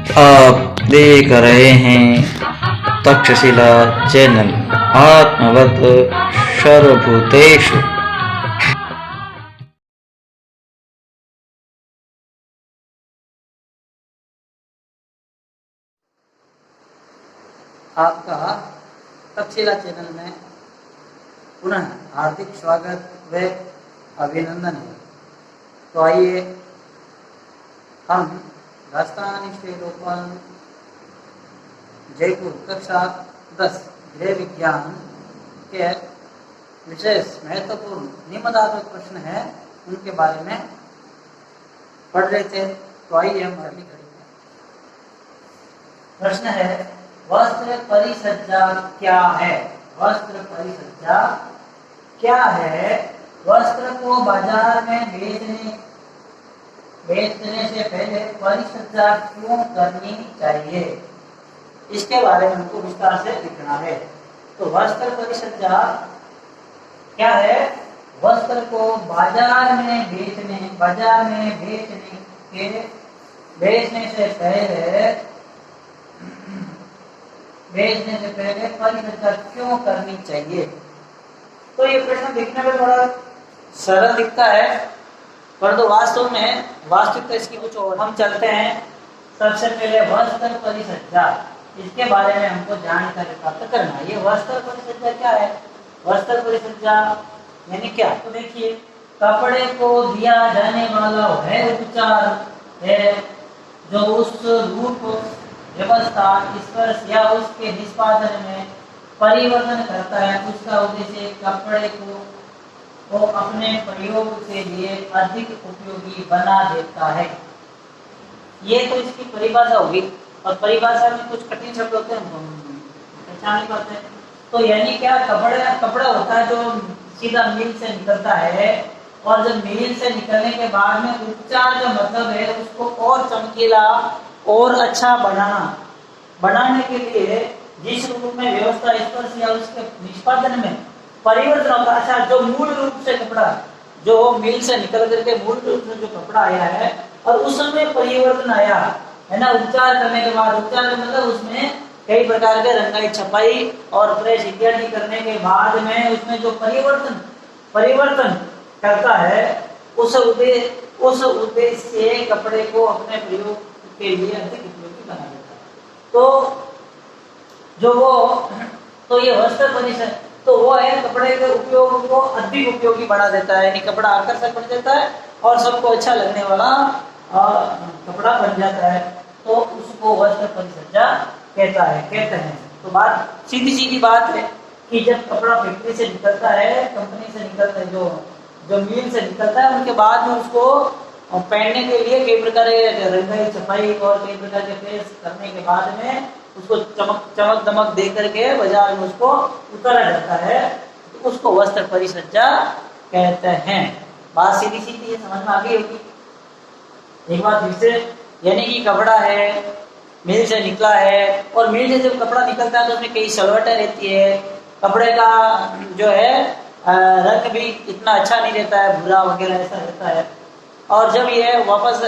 आप देख रहे हैं तक्षशिला चैनल आत्मवत सर्वभूतेषु। आपका तक्षशिला चैनल में पुनः हार्दिक स्वागत व अभिनंदन है। तो आइए हम राजस्थान स्टेलोपन जयपुर कक्षा 10 गृह विज्ञान के विशेष महत्वपूर्ण निबंधात्मक प्रश्न है उनके बारे में पढ़ रहे थे। तो आइए हम अगली कड़ी में। प्रश्न है, वस्त्र परिसज्जा क्या है? वस्त्र परिसज्जा क्या है? वस्त्र को बाजार में बेचने से पहले परिसज्जा क्यों करनी चाहिए? इसके बारे में हमको विस्तार से लिखना है। तो वस्त्र परिसज्जा क्या है? वस्त्र को बाजार में बेचने से पहले परिसज्जा क्यों करनी चाहिए? तो ये प्रश्न दिखने में थोड़ा सरल दिखता है, परंतु वास्तव में वास्तविकता इसकी कुछ और। हम चलते हैं सबसे पहले वस्त्र परिसज्जा, इसके बारे में हमको जानकारी प्राप्त करना है। ये वस्त्र परिसज्जा क्या है? वस्त्र परिसज्जा यानी क्या? तो देखिए, कपड़े को दिया जाने वाला वह उपचार है जो उस रूप, व्यवस्था, स्पर्श या उसके निष्पादन में परिवर्तन करता है। उसका उद्देश्य कपड़े को अपने प्रयोग के लिए अधिक उपयोगी बना देता है। ये तो इसकी परिभाषा होगी, और परिभाषा में कुछ कठिन शब्द होते हैं पहचान नहीं पाते। तो यानी क्या, कपड़ा होता है जो सीधा मिल से निकलता है, और जब मिल से निकलने के बाद में उपचार का मतलब है उसको और चमकीला और अच्छा बनाने के लिए जिस रूप में व्यवस्था, स्पर्श या उसके निष्पादन में परिवर्तन होता है। अच्छा, जो मूल रूप से कपड़ा, जो मिल से निकल करके मूल रूप से जो कपड़ा आया है और उसमें परिवर्तन आया है ना, उपचार करने के बाद, उपचार का मतलब उसमें कई प्रकार के रंगाई, छपाई और प्रेस इत्यादि करने के बाद में उसमें जो परिवर्तन करता है, उस उद्देश्य से कपड़े को अपने प्रयोग के लिए अधिक उपयोगी बना देता है। तो ये वस्त्र परिसर तो वो है, कपड़े के उपयोग को अधिक उपयोगी बना देता है, यानी कपड़ा आकर्षक बन जाता है और सबको अच्छा लगने वाला कपड़ा बन जाता है। तो उसको वस्त्र परिसज्जा कहते हैं। तो बात सीधी बात है कि जब कपड़ा फैक्ट्री से निकलता है, कंपनी से निकलता है, जो मिल से निकलता है, उनके बाद में उसको पहनने के लिए कई प्रकार के रंगाई, छपाई और कई प्रकार के प्रेस करने के बाद में उसको चमक दमक दे करके बाजार में उसको उतारा जाता है, तो उसको वस्त्र परिसज्जा कहते हैं। बात सीधी है, समझ में आ गई होगी। एक बार फिर से, यानी कि कपड़ा है, मिल से निकला है, और मिल से जब कपड़ा निकलता है तो उसमें कई सलवटें रहती है। कपड़े का जो है रंग भी इतना अच्छा नहीं रहता है, भूरा वगैरह ऐसा रहता है। और जब ये वापस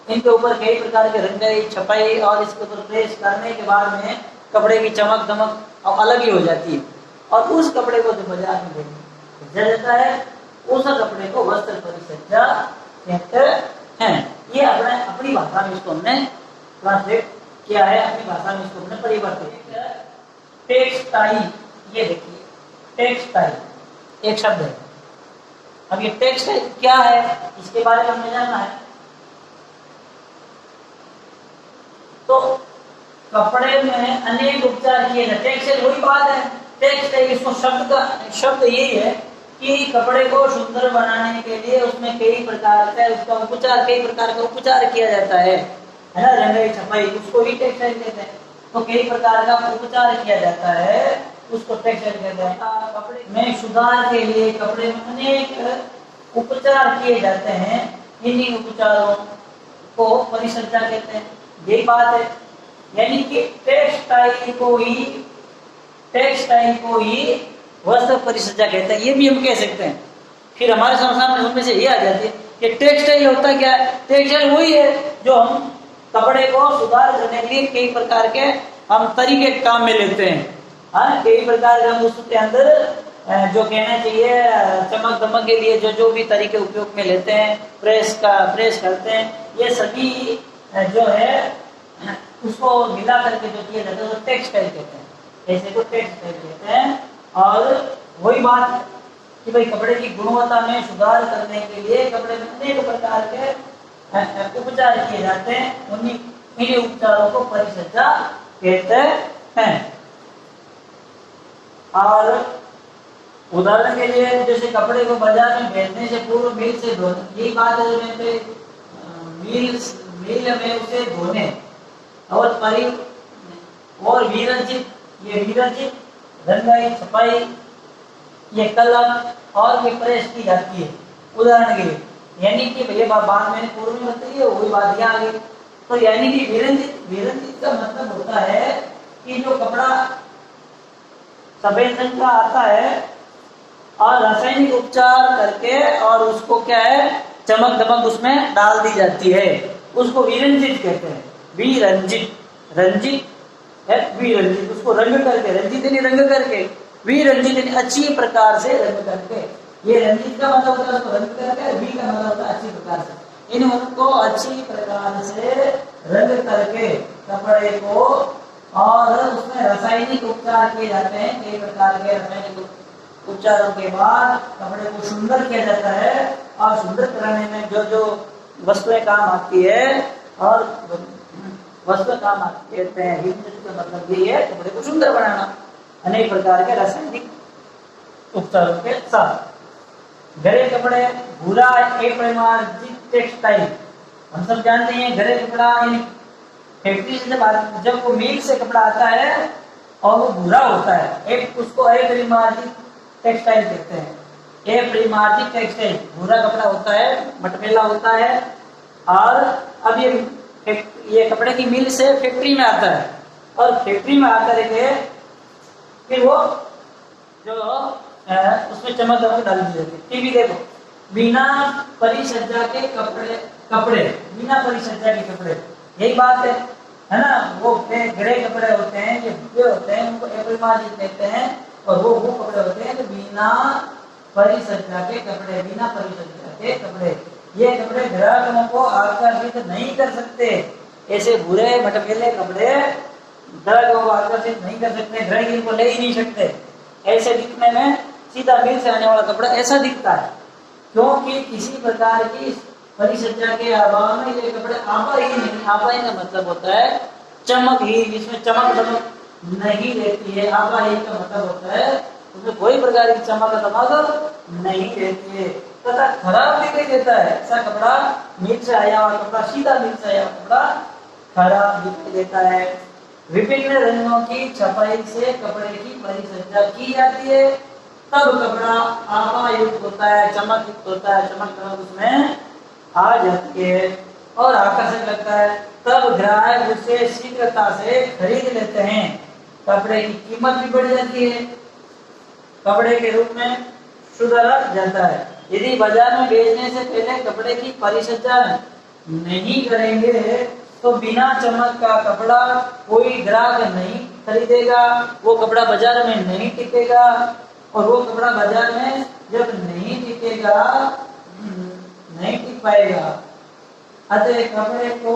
इनके ऊपर कई प्रकार के रंगाई, छपाई और इसके ऊपर प्रेस करने के बाद में कपड़े की चमक दमक अलग ही हो जाती है, और उस कपड़े को जो बाजार में बेचा जाता है, उस कपड़े को वस्त्र परिसज्जा कहते हैं। ये अपनी भाषा में इसको हमने ट्रांसलेट किया है, अपनी भाषा में इसको हमने परिवर्तित किया है। टेक्सटाइल, ये देखिए, टेक्सटाइल एक शब्द है। अब ये टेक्सटाइल क्या है, इसके बारे में हमें जानना है। तो कपड़े में अनेक उपचार किए जाते हैं। टेक्सटाइल वही बात है, टेक्सटाइल, इसको शब्द यही है कि कपड़े को सुंदर बनाने के लिए उसमें कई प्रकार का उपचार किया जाता है ना, रंगाई छपाई, उसको ही टेक्सटाइल कहते हैं। तो कई प्रकार का उपचार किया जाता है, उसको टेक्सटाइल कहते हैं। कपड़े में सुधार के लिए कपड़े में अनेक उपचार किए जाते हैं, इन्हीं उपचारों को परिसज्जा कहते हैं। यही बात है, यानी कि टेक्सटाइल को ही वस्त्र परिसज्जा कहते हैं, ये भी हम कह सकते हैं। फिर हमारे सामने उनमें से ये आ जाती है कि टेक्सटाइल होता क्या है? टेक्सटाइल वही है जो हम कपड़े को सुधार करने के लिए कई प्रकार के हम तरीके काम में लेते हैं। हाँ, कई प्रकार के हम उसके अंदर जो कहना चाहिए चमक दमक के लिए जो भी तरीके उपयोग में लेते हैं, प्रेस करते हैं, ये सभी जो है उसको मिला करके जो किया जाता है वो टेक्सटाइल कहते हैं। ऐसे को टेक्सटाइल कहते हैं। और वही बात है कि भाई कपड़े की गुणवत्ता में सुधार करने के लिए कपड़े में अनेक प्रकार के उपचार किए जाते हैं। इन्हीं उपचारों को परिसज्जा कहते हैं। और उदाहरण के लिए जैसे कपड़े को बाजार में भेजने से पूर्व मिल से धोने, यही बात है जो मैं मिल में उसे धोने और विरंजित रंगाई छपाई, ये कलम और ये प्रेस की जाती है उदाहरण के लिए। यानी कि भैया बात मैंने पूर्व में बताई है, वही बात यहाँ आ गई। तो यानी कि विरंजित का मतलब होता है कि जो कपड़ा सफेद रंग का आता है और रासायनिक उपचार करके और उसको क्या है चमक दमक उसमें डाल दी जाती है, उसको विरंजित कहते हैं। विरंजित उसको रंग करके, रंजित यानी रंग करके, विरंजित यानी अच्छी प्रकार से रंग करके। ये रंजित का मतलब होता है उसको रंग करके, वी का मतलब होता है अच्छी प्रकार से। इन उनको अच्छी प्रकार से रंग करके कपड़े को, और उसमें रासायनिक उपचार किए जाते हैं। कई प्रकार के रासायनिक उपचारों के बाद कपड़े को सुंदर किया जाता है। और सुंदर कराने में जो जो वस्तुएं काम आती है और वस्तु काम आती है, का मतलब ये है कपड़े को सुंदर बनाना अनेक प्रकार के रासायनिक उपचारों के साथ। घरे कपड़े भूरा एक परिमार्जित टेक्सटाइल, हम सब जानते हैं घरे कपड़ा फैक्ट्री से जब वो मिल से कपड़ा आता है और वो भूरा होता है, एक उसको अपरिमार्जित टेक्सटाइल कहते हैं। अपरिमार्जित टेक्सटाइल भूरा कपड़ा होता है, मटमैला होता है। और अब ये कपड़े की मिल से फैक्ट्री में आता है और फैक्ट्री में आकर के फिर वो जो उसमें चमक दमक डाल दी जाती है। टीवी देखो, बिना परिसज्जा के कपड़े बिना परिसज्जा के कपड़े, यही बात है ना। वो ग्रे कपड़े होते हैं, ये भूरे होते हैं, उनको अपरिमार्जित कहते हैं। और वो कपड़े होते हैं तो बिना परिसज्जा के कपड़े, बिना परिसज्जा के कपड़े, ये कपड़े ग्राहकों को आकर्षित नहीं कर सकते। ऐसे बुरे मटमैले कपड़े ग्राहकों को आकर्षित नहीं कर सकते, ग्राहक इनको ले ही नहीं सकते। ऐसे दिखने में सीधा मिल से आने वाला कपड़ा ऐसा दिखता है, क्योंकि किसी प्रकार की परिसज्जा के अभाव में ये कपड़े आपा ही नहीं। आपा ही का मतलब होता है चमक ही, इसमें चमक दमक नहीं रहती है। आपा ही का मतलब होता है उसमें कोई प्रकार की चमक दमक नहीं रहती है तथा खराब दिखाई देता है। ऐसा कपड़ा मिल से आया हुआ कपड़ा, सीधा मिल से आया हुआ कपड़ा खराब दिखाई देता है। विभिन्न रंगों की छपाई से कपड़े की परिसज्जा की जाती है, तब कपड़ा आभा युक्त होता है, चमक युक्त होता है, चमक दमक उसमें आ जाती है और आकर्षक लगता है। तब ग्राहक उसे शीघ्रता से खरीद लेते हैं। कपड़े की कीमत भी बढ़ जाती है, कपड़े के रूप में सुधारा जाता है। यदि बाजार में बेचने से पहले कपड़े की परिसज्जा नहीं करेंगे तो बिना चमक का कपड़ा कोई ग्राहक नहीं खरीदेगा, वो कपड़ा बाजार में नहीं टिकेगा। और वो कपड़ा बाजार में जब नहीं टिकेगा, नहीं टिक पाएगा। अतः कपड़े को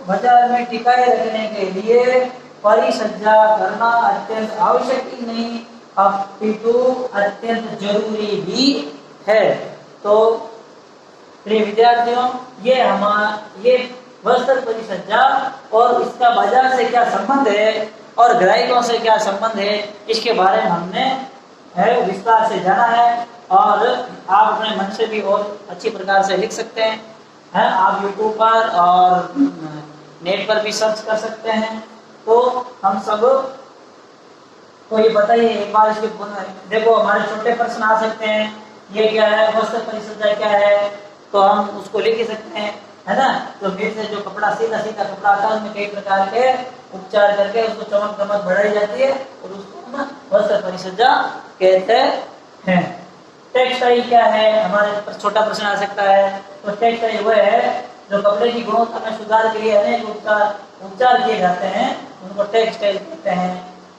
बाजार में टिकाए रखने के लिए परिसज्जा करना अत्यंत आवश्यक ही नहीं, अपितु अत्यंत जरूरी भी है। तो प्रिय विद्यार्थियों, ये वस्त्र परिसज्जा और इसका बाजार से क्या संबंध है और ग्राहकों से क्या संबंध है, इसके बारे में हमने विस्तार से जाना है। और आप अपने मन से भी और अच्छी प्रकार से लिख सकते हैं। आप यूट्यूब पर और नेट पर भी सर्च कर सकते हैं। तो हम सब तो ये बताइए एक बार इसके देखो, हमारे छोटे प्रश्न आ सकते हैं, ये क्या है, वस्त्र परिसज्जा क्या है, तो हम उसको लिख ही सकते हैं, है ना। तो मिल से जो कपड़ा सीधा कपड़ा आता है उसमें कई प्रकार के उपचार करके उसको चमक दमक बढ़ाई जाती है और उसको ना वस्त्र परिसज्जा कहते हैं। टेक्सटाइल क्या है, हमारे पर छोटा प्रश्न आ सकता है। तो टेक्सटाइल वह है जो कपड़े की गुणवत्ता में सुधार के लिए अनेक उपचार किए जाते हैं, उनको टेक्सटाइल कहते हैं,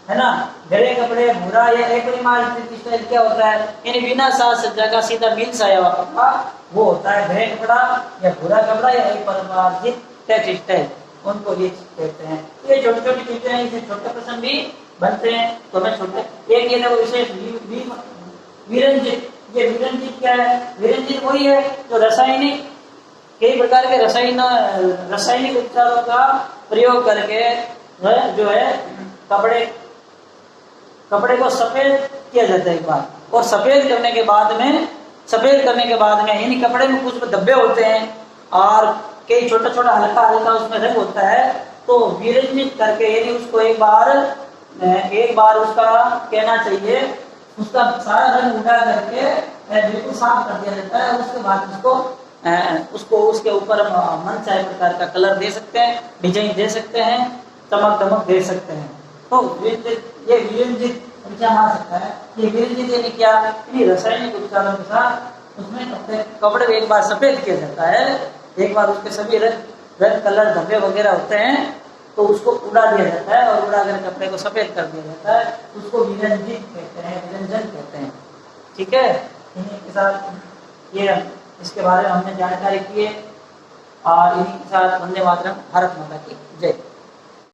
है ना। घड़े कपड़े भूरा या एक टेक्सटाइल क्या होता है, यानी बिना साज सज्जा का सीधा मिल सा आया हुआ कपड़ा वो होता है घड़े कपड़ा या भूरा कपड़ा या एक परिमार्जित टेक्सटाइल, उनको ये कहते हैं। ये छोटी छोटी चीजें हैं, इसे छोटे प्रश्न भी बनते हैं। तो मैं छोटे एक ये देखो विशेष विरंजित, ये विरंजित क्या है, विरंजित वही है जो रासायनिक कई प्रकार के रासायनिक उपचारों का प्रयोग करके जो है कपड़े को सफेद किया जाता है एक बार, और सफेद करने के बाद में यानी कपड़े में कुछ धब्बे होते हैं और कई छोटा छोटा हल्का हल्का उसमें रंग होता है, तो विरंजित करके यानी उसको एक बार उसका कहना चाहिए उसका सारा रंग उड़ा करके बिल्कुल साफ कर दिया जाता है। उसके बाद उसको उसके ऊपर मन चाहे प्रकार का कलर दे सकते हैं, डिजाइन दे सकते हैं, चमक दमक दे सकते हैं। तो ये विरंजित क्या मान सकता है, ये विरंजित यानी क्या, रासायनिक उपचारों के साथ उसमें कपड़े को एक बार सफेद किया जाता है, एक बार उसके सभी रंग कलर धब्बे वगैरह होते हैं तो उसको उड़ा दिया जाता है, और उड़ा कर कपड़े को सफेद कर दिया जाता है, उसको विरंजित कहते हैं, विरंजन कहते हैं। ठीक है, इन्हीं के साथ ये इसके बारे में हमने जानकारी की है, और इन्हीं के साथ वंदे मातरम, भारत माता की जय।